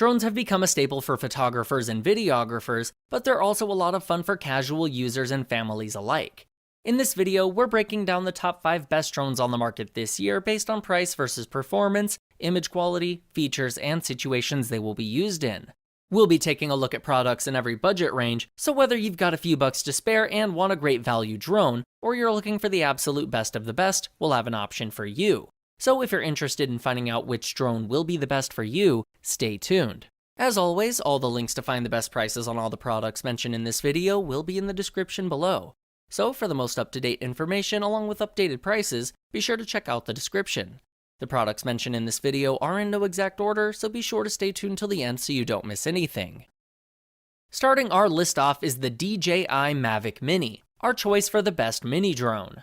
Drones have become a staple for photographers and videographers, but they're also a lot of fun for casual users and families alike. In this video, we're breaking down the top 5 best drones on the market this year based on price versus performance, image quality, features, and situations they will be used in. We'll be taking a look at products in every budget range, so whether you've got a few bucks to spare and want a great value drone, or you're looking for the absolute best of the best, we'll have an option for you. So if you're interested in finding out which drone will be the best for you, stay tuned. As always, all the links to find the best prices on all the products mentioned in this video will be in the description below. So for the most up-to-date information along with updated prices, be sure to check out the description. The products mentioned in this video are in no exact order, so be sure to stay tuned till the end so you don't miss anything. Starting our list off is the DJI Mavic Mini, our choice for the best mini drone.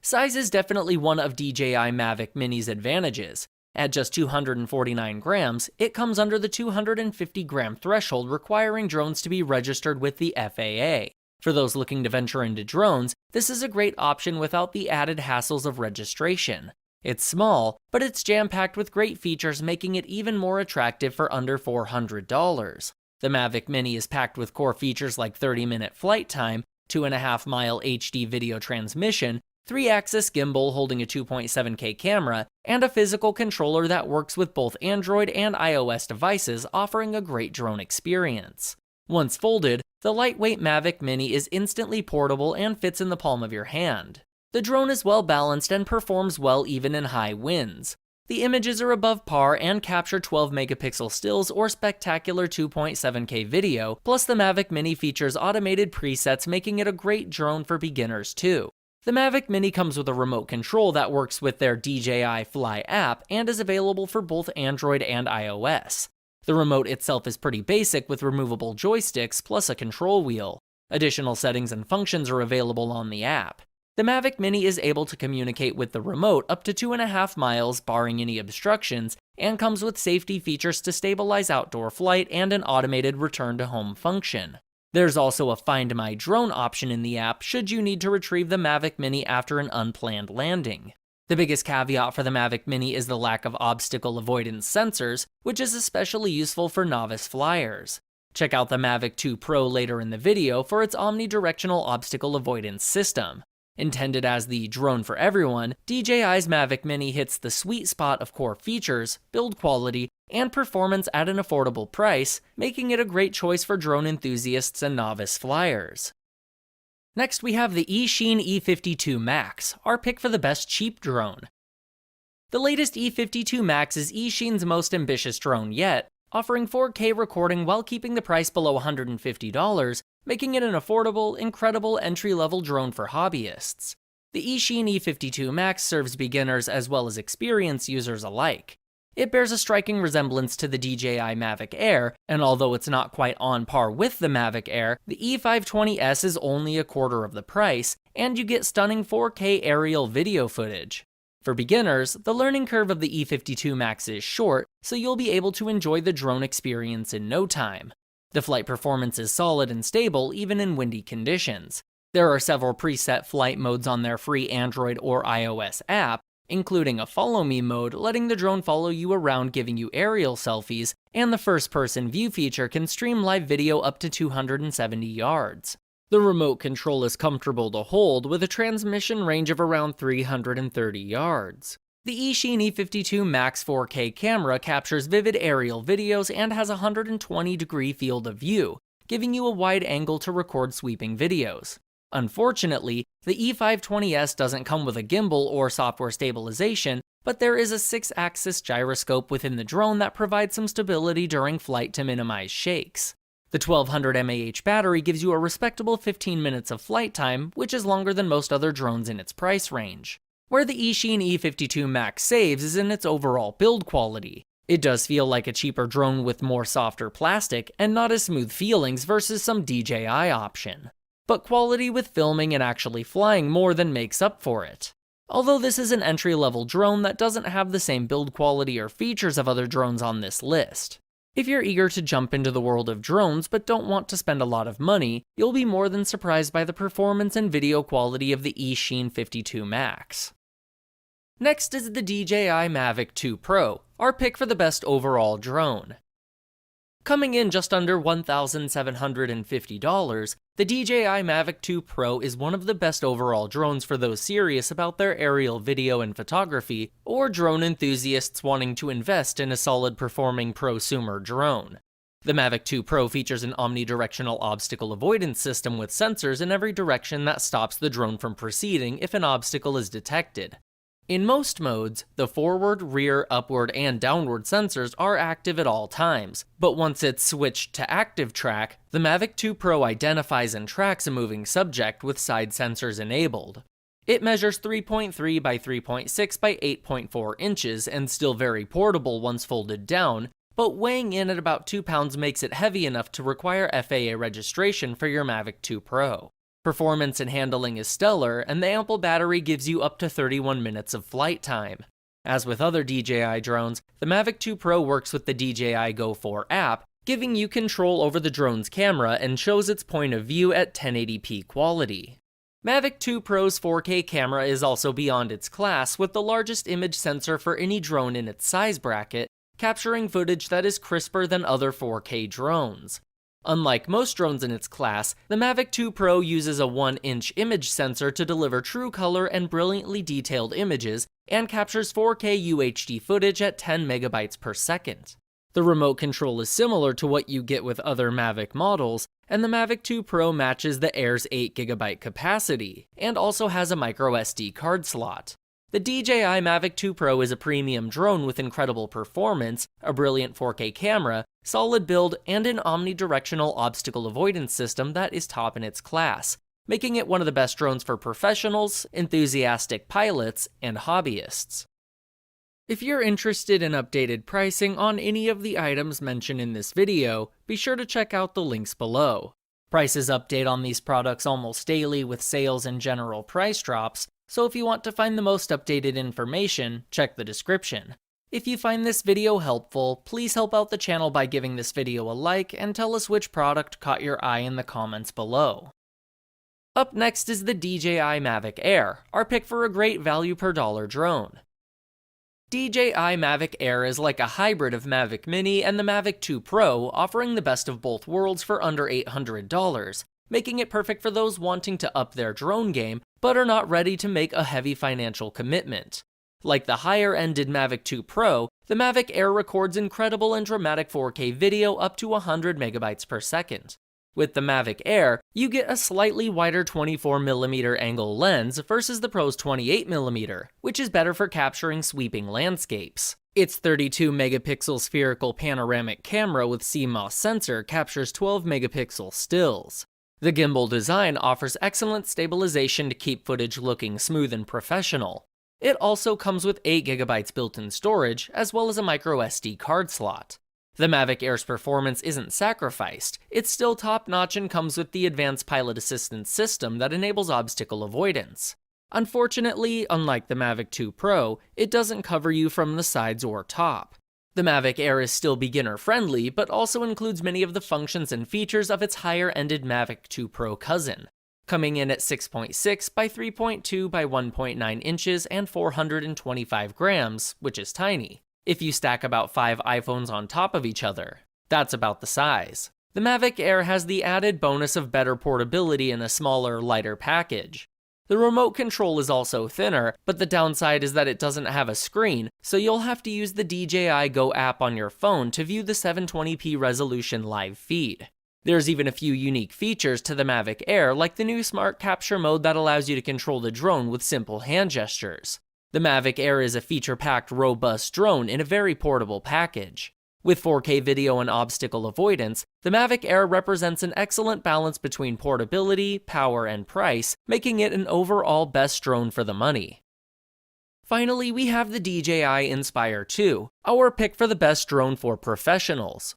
Size is definitely one of DJI Mavic Mini's advantages. At just 249 grams, it comes under the 250 gram threshold requiring drones to be registered with the FAA. For those looking to venture into drones, this is a great option without the added hassles of registration. It's small, but it's jam-packed with great features, making it even more attractive for under $400. The Mavic Mini is packed with core features like 30-minute flight time, 2.5-mile HD video transmission, 3-axis gimbal holding a 2.7K camera, and a physical controller that works with both Android and iOS devices, offering a great drone experience. Once folded, the lightweight Mavic Mini is instantly portable and fits in the palm of your hand. The drone is well balanced and performs well even in high winds. The images are above par and capture 12 megapixel stills or spectacular 2.7K video, plus the Mavic Mini features automated presets, making it a great drone for beginners too. The Mavic Mini comes with a remote control that works with their DJI Fly app and is available for both Android and iOS. The remote itself is pretty basic with removable joysticks plus a control wheel. Additional settings and functions are available on the app. The Mavic Mini is able to communicate with the remote up to 2.5 miles barring any obstructions, and comes with safety features to stabilize outdoor flight and an automated return to home function. There's also a Find My Drone option in the app should you need to retrieve the Mavic Mini after an unplanned landing. The biggest caveat for the Mavic Mini is the lack of obstacle avoidance sensors, which is especially useful for novice flyers. Check out the Mavic 2 Pro later in the video for its omnidirectional obstacle avoidance system. Intended as the drone for everyone, DJI's Mavic Mini hits the sweet spot of core features, build quality, and performance at an affordable price, making it a great choice for drone enthusiasts and novice flyers. Next, we have the Eachine E52 Max, our pick for the best cheap drone. The latest E52 Max is Eachine's most ambitious drone yet, offering 4K recording while keeping the price below $150, making it an affordable, incredible entry-level drone for hobbyists. The Eachine E52 Max serves beginners as well as experienced users alike. It bears a striking resemblance to the DJI Mavic Air, and although it's not quite on par with the Mavic Air, the E520S is only a quarter of the price, and you get stunning 4K aerial video footage. For beginners, the learning curve of the E52 Max is short, so you'll be able to enjoy the drone experience in no time. The flight performance is solid and stable even in windy conditions. There are several preset flight modes on their free Android or iOS app, including a Follow Me mode letting the drone follow you around giving you aerial selfies, and the first-person view feature can stream live video up to 270 yards. The remote control is comfortable to hold with a transmission range of around 330 yards. The Eachine E52 Max 4K camera captures vivid aerial videos and has a 120-degree field of view, giving you a wide angle to record sweeping videos. Unfortunately, the E520S doesn't come with a gimbal or software stabilization, but there is a 6-axis gyroscope within the drone that provides some stability during flight to minimize shakes. The 1200 mAh battery gives you a respectable 15 minutes of flight time, which is longer than most other drones in its price range. Where the Eachine E52 Max saves is in its overall build quality. It does feel like a cheaper drone with more softer plastic and not as smooth feelings versus some DJI option. But quality with filming and actually flying more than makes up for it. Although this is an entry-level drone that doesn't have the same build quality or features of other drones on this list. If you're eager to jump into the world of drones but don't want to spend a lot of money, you'll be more than surprised by the performance and video quality of the Eachine E52 Max. Next is the DJI Mavic 2 Pro, our pick for the best overall drone. Coming in just under $1,750, the DJI Mavic 2 Pro is one of the best overall drones for those serious about their aerial video and photography, or drone enthusiasts wanting to invest in a solid performing prosumer drone. The Mavic 2 Pro features an omnidirectional obstacle avoidance system with sensors in every direction that stops the drone from proceeding if an obstacle is detected. In most modes, the forward, rear, upward, and downward sensors are active at all times, but once it's switched to active track, the Mavic 2 Pro identifies and tracks a moving subject with side sensors enabled. It measures 3.3 by 3.6 by 8.4 inches and still very portable once folded down, but weighing in at about 2 pounds makes it heavy enough to require FAA registration for your Mavic 2 Pro. Performance and handling is stellar, and the ample battery gives you up to 31 minutes of flight time. As with other DJI drones, the Mavic 2 Pro works with the DJI Go 4 app, giving you control over the drone's camera and shows its point of view at 1080p quality. Mavic 2 Pro's 4K camera is also beyond its class, with the largest image sensor for any drone in its size bracket, capturing footage that is crisper than other 4K drones. Unlike most drones in its class, the Mavic 2 Pro uses a 1-inch image sensor to deliver true color and brilliantly detailed images, and captures 4K UHD footage at 10 megabytes per second. The remote control is similar to what you get with other Mavic models, and the Mavic 2 Pro matches the Air's 8GB capacity, and also has a microSD card slot. The DJI Mavic 2 Pro is a premium drone with incredible performance, a brilliant 4K camera, solid build, and an omnidirectional obstacle avoidance system that is top in its class, making it one of the best drones for professionals, enthusiastic pilots, and hobbyists. If you're interested in updated pricing on any of the items mentioned in this video, be sure to check out the links below. Prices update on these products almost daily with sales and general price drops, so if you want to find the most updated information, check the description. If you find this video helpful, please help out the channel by giving this video a like and tell us which product caught your eye in the comments below. Up next is the DJI Mavic Air, our pick for a great value per dollar drone. DJI Mavic Air is like a hybrid of Mavic Mini and the Mavic 2 Pro, offering the best of both worlds for under $800, making it perfect for those wanting to up their drone game but are not ready to make a heavy financial commitment. Like the higher-ended Mavic 2 Pro, the Mavic Air records incredible and dramatic 4K video up to 100 megabytes per second. With the Mavic Air, you get a slightly wider 24mm angle lens versus the Pro's 28mm, which is better for capturing sweeping landscapes. Its 32-megapixel spherical panoramic camera with CMOS sensor captures 12-megapixel stills. The gimbal design offers excellent stabilization to keep footage looking smooth and professional. It also comes with 8GB built-in storage, as well as a microSD card slot. The Mavic Air's performance isn't sacrificed, it's still top-notch and comes with the advanced pilot assistance system that enables obstacle avoidance. Unfortunately, unlike the Mavic 2 Pro, it doesn't cover you from the sides or top. The Mavic Air is still beginner-friendly, but also includes many of the functions and features of its higher-ended Mavic 2 Pro cousin, coming in at 6.6 by 3.2 by 1.9 inches and 425 grams, which is tiny. If you stack about 5 iPhones on top of each other, that's about the size. The Mavic Air has the added bonus of better portability in a smaller, lighter package. The remote control is also thinner, but the downside is that it doesn't have a screen, so you'll have to use the DJI Go app on your phone to view the 720p resolution live feed. There's even a few unique features to the Mavic Air, like the new Smart Capture mode that allows you to control the drone with simple hand gestures. The Mavic Air is a feature-packed, robust drone in a very portable package. With 4K video and obstacle avoidance, the Mavic Air represents an excellent balance between portability, power, and price, making it an overall best drone for the money. Finally, we have the DJI Inspire 2, our pick for the best drone for professionals.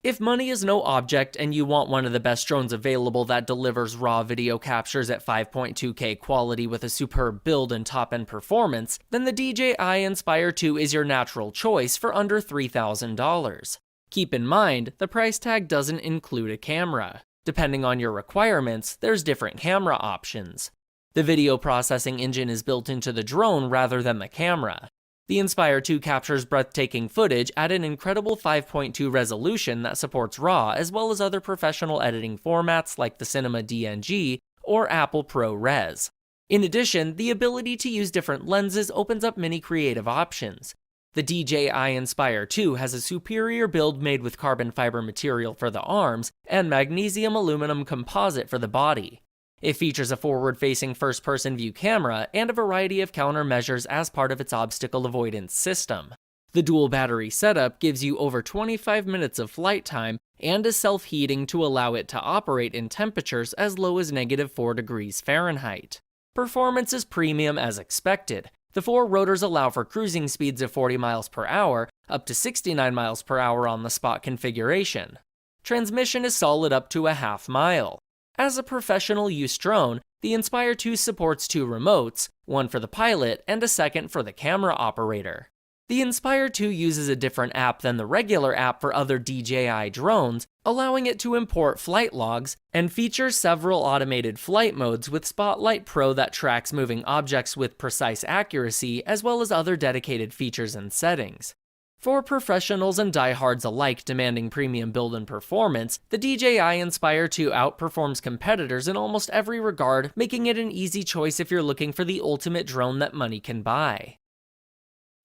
If money is no object and you want one of the best drones available that delivers raw video captures at 5.2K quality with a superb build and top-end performance, then the DJI Inspire 2 is your natural choice for under $3,000. Keep in mind, the price tag doesn't include a camera. Depending on your requirements, there's different camera options. The video processing engine is built into the drone rather than the camera. The Inspire 2 captures breathtaking footage at an incredible 5.2 resolution that supports RAW as well as other professional editing formats like the Cinema DNG or Apple ProRes. In addition, the ability to use different lenses opens up many creative options. The DJI Inspire 2 has a superior build made with carbon fiber material for the arms and magnesium aluminum composite for the body. It features a forward-facing first-person view camera and a variety of countermeasures as part of its obstacle avoidance system. The dual battery setup gives you over 25 minutes of flight time and is self-heating to allow it to operate in temperatures as low as -4 degrees Fahrenheit. Performance is premium as expected. The 4 rotors allow for cruising speeds of 40 miles per hour, up to 69 miles per hour on the spot configuration. Transmission is solid up to a half mile. As a professional use drone, the Inspire 2 supports 2 remotes, one for the pilot and a second for the camera operator. The Inspire 2 uses a different app than the regular app for other DJI drones, allowing it to import flight logs, and features several automated flight modes with Spotlight Pro that tracks moving objects with precise accuracy, as well as other dedicated features and settings. For professionals and diehards alike demanding premium build and performance, the DJI Inspire 2 outperforms competitors in almost every regard, making it an easy choice if you're looking for the ultimate drone that money can buy.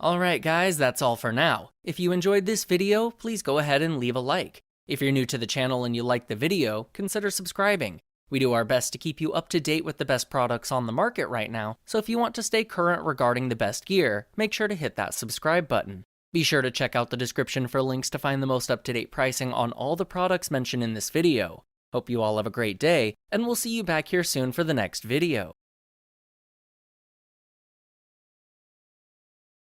Alright guys, that's all for now. If you enjoyed this video, please go ahead and leave a like. If you're new to the channel and you like the video, consider subscribing. We do our best to keep you up to date with the best products on the market right now, so if you want to stay current regarding the best gear, make sure to hit that subscribe button. Be sure to check out the description for links to find the most up-to-date pricing on all the products mentioned in this video. Hope you all have a great day, and we'll see you back here soon for the next video.